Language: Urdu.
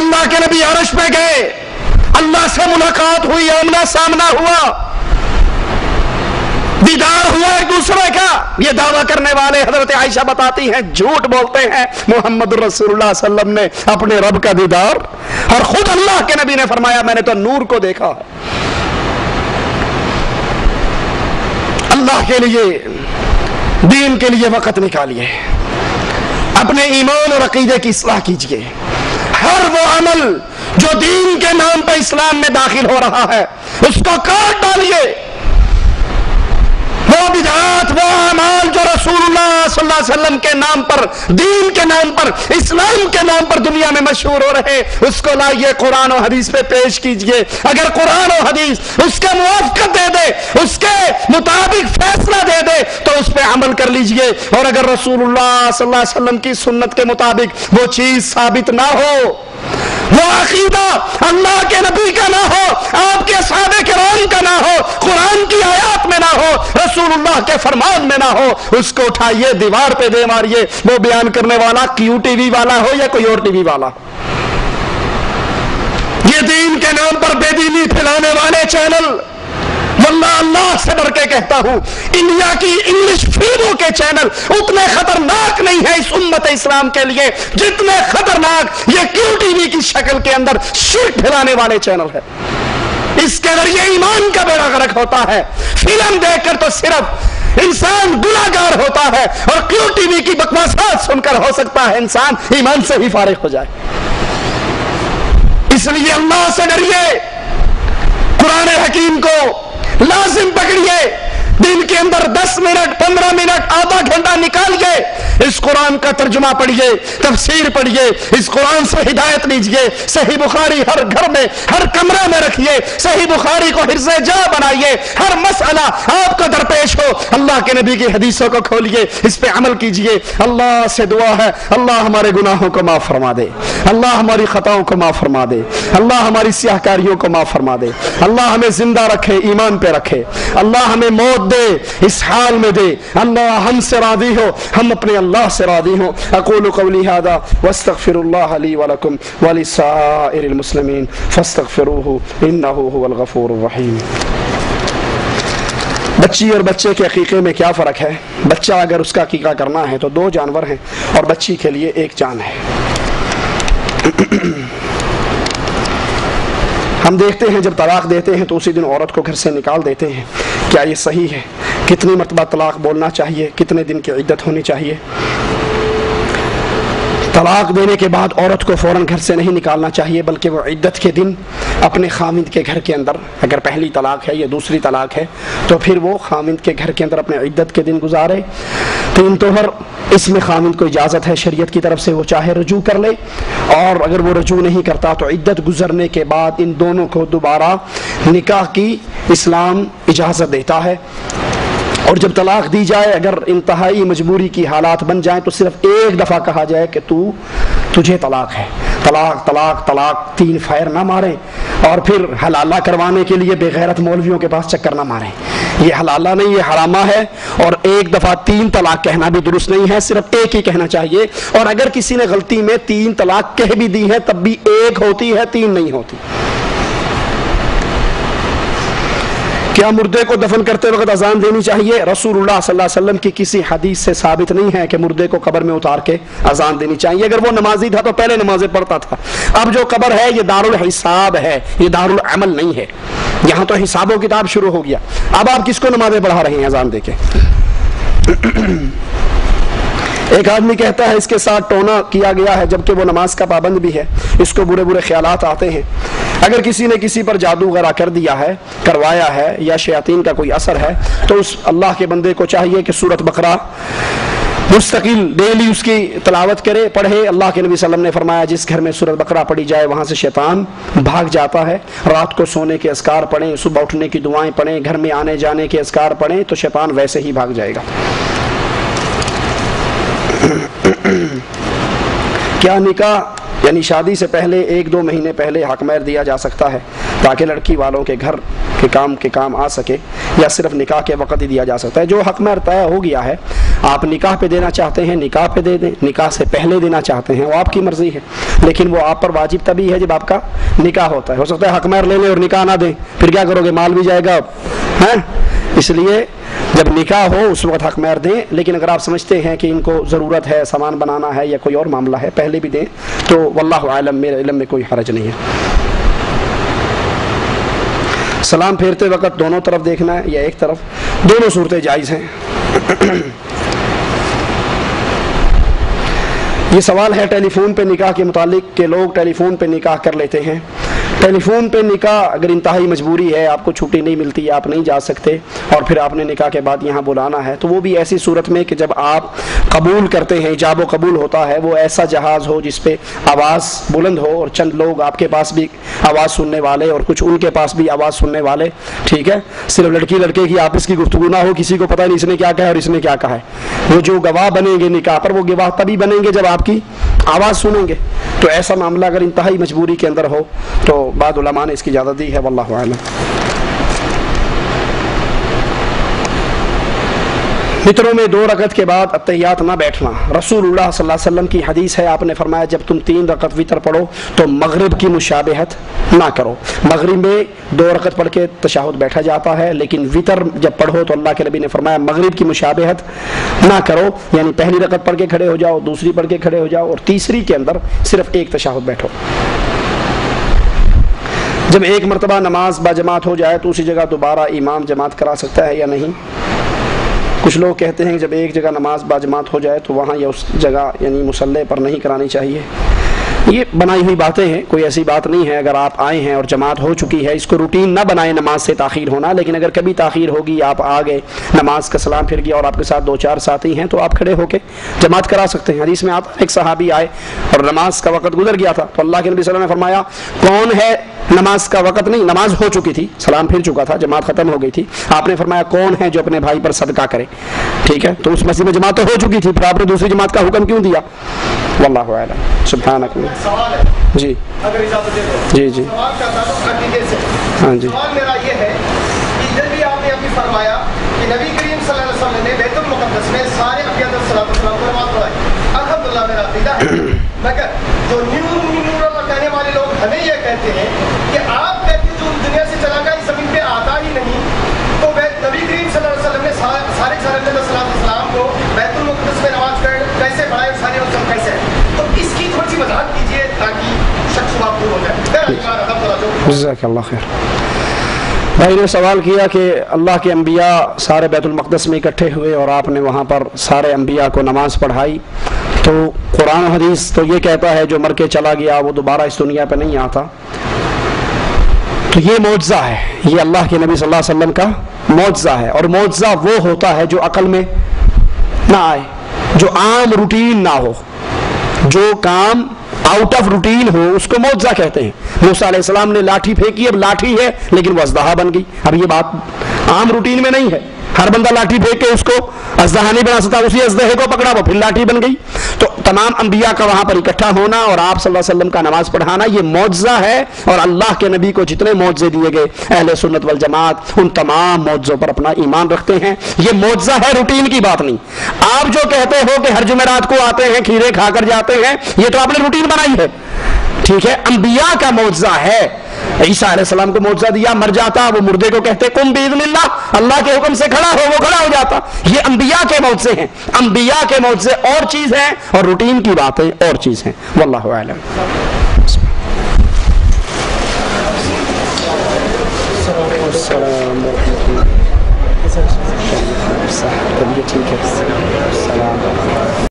اللہ کے نبی عرش پہ گئے، اللہ سے ملاقات ہوئی، آمنا سامنا ہوا، دیدار ہوا ایک دوسرے کا۔ یہ دعویٰ کرنے والے حضرت عائشہ بتاتی ہیں جھوٹ بولتے ہیں، محمد رسول اللہ صلی اللہ علیہ وسلم نے اپنے رب کا دیدار، اور خود اللہ کے نبی نے فرمایا میں نے تو نور کو دیکھا ہے۔ اللہ کے لیے، دین کے لیے وقت نکالیے، اپنے ایمان اور عقیدے کی اصلاح کیجیے۔ ہر وہ عمل جو دین کے نام پہ اسلام میں داخل ہو رہا ہے اس کو کاٹ ڈالیے۔ وہ بدعات، وہ اعمال جو رسول اللہ صلی اللہ علیہ وسلم کے نام پر، دین کے نام پر، اسلام کے نام پر دنیا میں مشہور ہو رہے، اس کو لائیے قرآن و حدیث پہ پیش کیجئے۔ اگر قرآن و حدیث اس کے موافقت دے دے، اس کے مطابق فیصلہ دے دے تو اس پہ عمل کر لیجئے، اور اگر رسول اللہ صلی اللہ علیہ وسلم کی سنت کے مطابق وہ چیز ثابت نہ ہو، وہ عقیدہ اللہ کے نبی کا نہ ہو، آپ کے صحابہ کرام کا نہ ہو، قرآن کی آیات میں نہ ہو، رسول اللہ کے فرمان میں نہ ہو، اس کو اٹھائیے، دیوار پہ دے ماریے۔ وہ بیان کرنے والا کیو ٹی وی والا ہو یا کوئی اور ٹی وی والا، یہ دین کے نام پر بے دینی پھیلانے والے چینل، واللہ اللہ سے ڈر کے کہتا ہوں انڈیا کی انگلش فلموں کے چینل اتنے خطرناک نہیں ہے اس امت اسلام کے لیے جتنے خطرناک یہ کیو ٹی وی کی شکل کے اندر شرک پھیلانے والے چینل ہے۔ اس کے ذریعے ایمان کا بیڑا غرق ہوتا ہے۔ فلم دیکھ کر تو صرف انسان گناہگار ہوتا ہے، اور کیو ٹی وی کی بکواسات سن کر ہو سکتا ہے انسان ایمان سے ہی فارغ ہو جائے۔ اس لیے اللہ سے ڈریے، قرآن حکیم کو لازم پکڑیے، دن کے اندر 10 منٹ 15 منٹ آدھا گھنٹہ نکالیے، اس قرآن کا ترجمہ پڑھیے، تفسیر پڑھیے، اس قرآن سے ہدایت لیجئے۔ صحیح بخاری ہر گھر میں، ہر کمرے میں رکھیے، صحیح بخاری کو حرز جا بنائیے، ہر مسئلہ آپ کو درپیش ہو اللہ کے نبی کی حدیثوں کو کھولیے، اس پہ عمل کیجئے۔ اللہ سے دعا ہے اللہ ہمارے گناہوں کو معاف فرما دے، اللہ ہماری خطاؤں کو معاف فرما دے، اللہ ہماری سیاہ کاریوں کو معاف فرما دے، اللہ ہمیں زندہ رکھے، ایمان پہ رکھے، اللہ ہمیں موت دے اس حال میں دے، اللہ ہم سے راضی ہو، ہم اپنے اللہ سے راضی ہوں۔ اقول قولی ھذا واستغفر اللہ لی ولکم ولسائر المسلمین فاستغفروہ انہ هو الغفور الرحیم۔ بچی اور بچے کے عقیقے میں کیا فرق ہے؟ بچہ اگر اس کا عقیقہ کرنا ہے تو 2 جانور ہیں اور بچی کے لیے 1 جان ہے۔ ہم دیکھتے ہیں جب طلاق دیتے ہیں تو اسی دن عورت کو گھر سے نکال دیتے ہیں، کیا یہ صحیح ہے؟ کتنی مرتبہ طلاق بولنا چاہیے؟ کتنے دن کی عدت ہونی چاہیے؟ طلاق دینے کے بعد عورت کو فوراً گھر سے نہیں نکالنا چاہیے، بلکہ وہ عدت کے دن اپنے خاوند کے گھر کے اندر، اگر پہلی طلاق ہے یا دوسری طلاق ہے تو پھر وہ خاوند کے گھر کے اندر اپنے عدت کے دن گزارے۔ 3 طہر اس میں خاوند کو اجازت ہے شریعت کی طرف سے، وہ چاہے رجوع کر لے، اور اگر وہ رجوع نہیں کرتا تو عدت گزرنے کے بعد ان دونوں کو دوبارہ نکاح کی اسلام اجازت دیتا ہے۔ اور جب طلاق دی جائے، اگر انتہائی مجبوری کی حالات بن جائیں تو صرف 1 دفعہ کہا جائے کہ تجھے طلاق ہے، طلاق طلاق طلاق، 3 پھیر نہ ماریں، اور پھر حلالہ کروانے کے لیے بے غیرت مولویوں کے پاس چکر نہ ماریں۔ یہ حلالہ نہیں، یہ حرامہ ہے، اور 1 دفعہ 3 طلاق کہنا بھی درست نہیں ہے، صرف 1 ہی کہنا چاہیے۔ اور اگر کسی نے غلطی میں 3 طلاق کہہ بھی دی ہے تب بھی 1 ہوتی ہے، 3 نہیں ہوتی۔ کیا مردے کو دفن کرتے وقت اذان دینی چاہیے؟ رسول اللہ صلی اللہ علیہ وسلم کی کسی حدیث سے ثابت نہیں ہے کہ مردے کو قبر میں اتار کے اذان دینی چاہیے۔ اگر وہ نمازی تھا تو پہلے نمازیں پڑھتا تھا۔ اب جو قبر ہے یہ دارالحساب ہے، یہ دارالعمل نہیں ہے، یہاں تو حساب و کتاب شروع ہو گیا۔ اب آپ کس کو نمازیں پڑھا رہے ہیں اذان دے کے؟ ایک آدمی کہتا ہے اس کے ساتھ ٹونا کیا گیا ہے جبکہ وہ نماز کا پابند بھی ہے، اس کو برے برے خیالات آتے ہیں۔ اگر کسی نے کسی پر جادو وغیرہ کر دیا ہے، کروایا ہے، یا شیاطین کا کوئی اثر ہے تو اس اللہ کے بندے کو چاہیے کہ سورۃ بقرہ مستقل ڈیلی اس کی تلاوت کرے، پڑھے۔ اللہ کے نبی صلی اللہ علیہ وسلم نے فرمایا جس گھر میں سورۃ بقرہ پڑھی جائے وہاں سے شیطان بھاگ جاتا ہے۔ رات کو سونے کے اذکار پڑھیں، صبح اٹھنے کی دعائیں پڑھیں، گھر میں آنے جانے کے اذکار پڑھیں تو شیطان ویسے ہی بھاگ جائے گا۔ کیا نکاح یعنی شادی سے پہلے 1-2 مہینے پہلے حق مہر دیا جا سکتا ہے تاکہ لڑکی والوں کے گھر کے کام آ سکے، یا صرف نکاح کے وقت ہی دیا جا سکتا ہے؟ جو حق مہر طے ہو گیا ہے آپ نکاح پہ دینا چاہتے ہیں نکاح پہ دے دیں، نکاح سے پہلے دینا چاہتے ہیں وہ آپ کی مرضی ہے، لیکن وہ آپ پر واجب تبھی ہے جب آپ کا نکاح ہوتا ہے۔ ہو سکتا ہے حق مہر لے لیں اور نکاح نہ دیں، پھر کیا کرو گے؟ مال بھی جائے گا ہیں۔ اس لیے جب نکاح ہو اس وقت حق مہر دیں، لیکن اگر آپ سمجھتے ہیں کہ ان کو ضرورت ہے، سامان بنانا ہے یا کوئی اور معاملہ ہے، پہلے بھی دیں تو واللہ عالم، میرے علم میں کوئی حرج نہیں ہے۔ سلام پھیرتے وقت دونوں طرف دیکھنا ہے یا ایک طرف؟ دونوں صورتیں جائز ہیں۔ یہ سوال ہے ٹیلی فون پہ نکاح کے متعلق کہ لوگ ٹیلی فون پہ نکاح کر لیتے ہیں۔ ٹیلی فون پہ نکاح اگر انتہائی مجبوری ہے، آپ کو چھٹی نہیں ملتی، آپ نہیں جا سکتے اور پھر آپ نے نکاح کے بعد یہاں بلانا ہے، تو وہ بھی ایسی صورت میں کہ جب آپ قبول کرتے ہیں، ایجاب و قبول ہوتا ہے، وہ ایسا جہاز ہو جس پہ آواز بلند ہو اور چند لوگ آپ کے پاس بھی آواز سننے والے اور کچھ ان کے پاس بھی آواز سننے والے، ٹھیک ہے، صرف لڑکی لڑکے کی آپس کی گفتگو نہ ہو، کسی کو پتہ نہیں اس نے کیا کہا اور اس نے کیا کہا ہے۔ وہ جو گواہ بنیں گے نکاح پر، وہ گواہ تبھی بنیں گے جب آپ کی آواز سنیں گے۔ تو ایسا معاملہ اگر انتہائی مجبوری کے اندر ہو تو بعض علماء نے اس کی اجازت دی ہے، واللہ اعلم۔ فطروں میں 2 رکعت کے بعد اتحیات نہ بیٹھنا، رسول اللہ صلی اللہ علیہ وسلم کی حدیث ہے، آپ نے فرمایا جب تم 3 رکعت وطر پڑھو تو مغرب کی مشابہت نہ کرو۔ مغرب میں 2 رکعت پڑھ کے تشہد بیٹھا جاتا ہے، لیکن وطر جب پڑھو تو اللہ کے نبی نے فرمایا مغرب کی مشابہت نہ کرو، یعنی پہلی رکعت پڑھ کے کھڑے ہو جاؤ، دوسری پڑھ کے کھڑے ہو جاؤ اور تیسری کے اندر صرف ایک تشہد بیٹھو۔ جب ایک مرتبہ نماز باجماعت ہو جائے تو اسی جگہ دوبارہ امام جماعت کرا سکتا ہے یا نہیں؟ کچھ لوگ کہتے ہیں کہ جب ایک جگہ نماز باجماعت ہو جائے تو وہاں یا اس جگہ یعنی مصلی پر نہیں کرانی چاہیے۔ یہ بنائی ہوئی باتیں ہیں، کوئی ایسی بات نہیں ہے۔ اگر آپ آئے ہیں اور جماعت ہو چکی ہے، اس کو روٹین نہ بنائیں نماز سے تاخیر ہونا، لیکن اگر کبھی تاخیر ہوگی، آپ آ گئے، نماز کا سلام پھر گیا اور آپ کے ساتھ 2-4 ساتھی ہیں، تو آپ کھڑے ہو کے جماعت کرا سکتے ہیں۔ حدیث میں آتا ہے ایک صحابی آئے اور نماز کا وقت گزر گیا تھا تو اللہ کے نبی صلی اللہ علیہ وسلم نے فرمایا کون ہے، نماز کا وقت نہیں، نماز ہو چکی تھی، سلام پھر چکا تھا، جماعت ختم ہو گئی تھی، آپ نے فرمایا کون ہے جو اپنے بھائی پر صدقہ کرے، ٹھیک ہے، تو اس مسجد میں جماعت تو ہو چکی تھی، پھر آپ نے دوسری جماعت کا حکم کیوں دیا؟ واللہ اعلم۔ سبحانک جی اگر اجازت دے دو جی جی سوال کا تعلق عقیدے سے۔ ہاں جی، سوال میرا یہ ہے کہ جب بھی آپ نے ابھی فرمایا کہ نبی کریم صلی اللہ علیہ وسلم نے بیت المقدس میں سارے انبیاء علیہ السلام کو نماز پڑھائی، الحمدللہ میرا عقیدہ ہے، مگر جو نیو کہنے والے لوگ ہمیں یہ کہتے ہیں کہ آپ کہتے ہیں جو دنیا سے چلا گیا اس زمین پہ آتا ہی نہیں، تو نبی کریم صلی اللہ علیہ وسلم نے سارے انبیاء علیہ السلام کو بیت المقدس میں نماز کیسے پڑھائے، سارے وسلم کیسے، تو اس کی تھوڑی سی وضاحت کیجیے تاکہ شک شبہ دور ہو جائے۔ جزاک اللہ خیر۔ بھائی نے سوال کیا کہ اللہ کے انبیاء سارے بیت المقدس میں اکٹھے ہوئے اور آپ نے وہاں پر سارے انبیاء کو نماز پڑھائی، تو قرآن و حدیث تو یہ کہتا ہے جو مر کے چلا گیا وہ دوبارہ اس دنیا پہ نہیں آتا، تو یہ معجزہ ہے، یہ اللہ کے نبی صلی اللہ علیہ وسلم کا معجزہ ہے، اور معجزہ وہ ہوتا ہے جو عقل میں نہ آئے، جو عام روٹین نہ ہو، جو کام آؤٹ آف روٹین ہو اس کو معجزہ کہتے ہیں۔ موسیٰ علیہ السلام نے لاٹھی پھینکی، اب لاٹھی ہے لیکن وہ اژدہا بن گئی، اب یہ بات عام روٹین میں نہیں ہے، ہر بندہ لاٹھی پھینک کے اس کو اژدہا نہیں بنا سکتا، اسی اژدہے کو پکڑا وہ پھر لاٹھی بن گئی۔ تو تمام انبیاء کا وہاں پر اکٹھا ہونا اور آپ صلی اللہ علیہ وسلم کا نماز پڑھانا یہ معجزہ ہے، اور اللہ کے نبی کو جتنے معجزے دیے گئے اہل سنت والجماعت ان تمام معجزوں پر اپنا ایمان رکھتے ہیں، یہ معجزہ ہے، روٹین کی بات نہیں۔ آپ جو کہتے ہو کہ ہر جمعرات کو آتے ہیں کھیرے کھا کر جاتے ہیں، یہ تو آپ نے روٹین بنائی ہے، ٹھیک ہے، انبیاء کا معجزہ ہے۔ عیسیٰ علیہ السلام کو معجزہ دیا، مر جاتا، وہ مردے کو کہتے قم باذن اللہ، اللہ کے حکم سے کھڑا ہو، وہ کھڑا ہو جاتا، یہ انبیاء کے معجزے ہیں۔ انبیاء کے معجزے اور چیز ہیں اور روٹین کی باتیں اور چیز ہیں، واللہ اعلم۔ السلام علیکم، ٹھیک ہے۔